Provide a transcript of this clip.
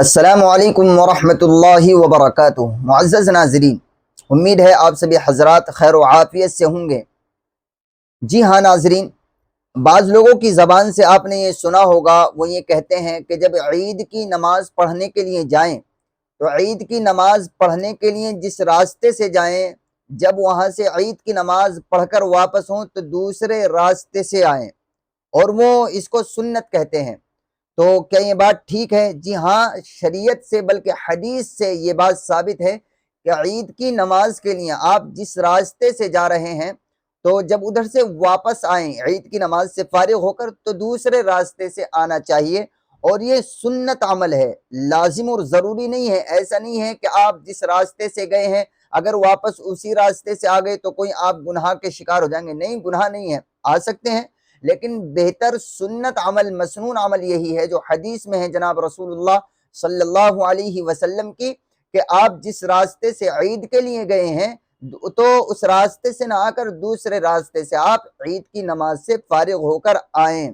السلام علیکم ورحمۃ اللہ وبرکاتہ۔ معزز ناظرین، امید ہے آپ سبھی حضرات خیر و عافیت سے ہوں گے۔ جی ہاں ناظرین، بعض لوگوں کی زبان سے آپ نے یہ سنا ہوگا، وہ یہ کہتے ہیں کہ جب عید کی نماز پڑھنے کے لیے جائیں تو عید کی نماز پڑھنے کے لیے جس راستے سے جائیں، جب وہاں سے عید کی نماز پڑھ کر واپس ہوں تو دوسرے راستے سے آئیں، اور وہ اس کو سنت کہتے ہیں۔ تو کیا یہ بات ٹھیک ہے؟ جی ہاں، شریعت سے بلکہ حدیث سے یہ بات ثابت ہے کہ عید کی نماز کے لیے آپ جس راستے سے جا رہے ہیں، تو جب ادھر سے واپس آئیں عید کی نماز سے فارغ ہو کر تو دوسرے راستے سے آنا چاہیے، اور یہ سنت عمل ہے، لازم اور ضروری نہیں ہے۔ ایسا نہیں ہے کہ آپ جس راستے سے گئے ہیں اگر واپس اسی راستے سے آ گئے تو کوئی آپ گناہ کے شکار ہو جائیں گے۔ نہیں، گناہ نہیں ہے، آ سکتے ہیں، لیکن بہتر سنت عمل، مسنون عمل یہی ہے جو حدیث میں ہے جناب رسول اللہ صلی اللہ علیہ وسلم کی، کہ آپ جس راستے سے عید کے لیے گئے ہیں تو اس راستے سے نہ آ کر دوسرے راستے سے آپ عید کی نماز سے فارغ ہو کر آئیں۔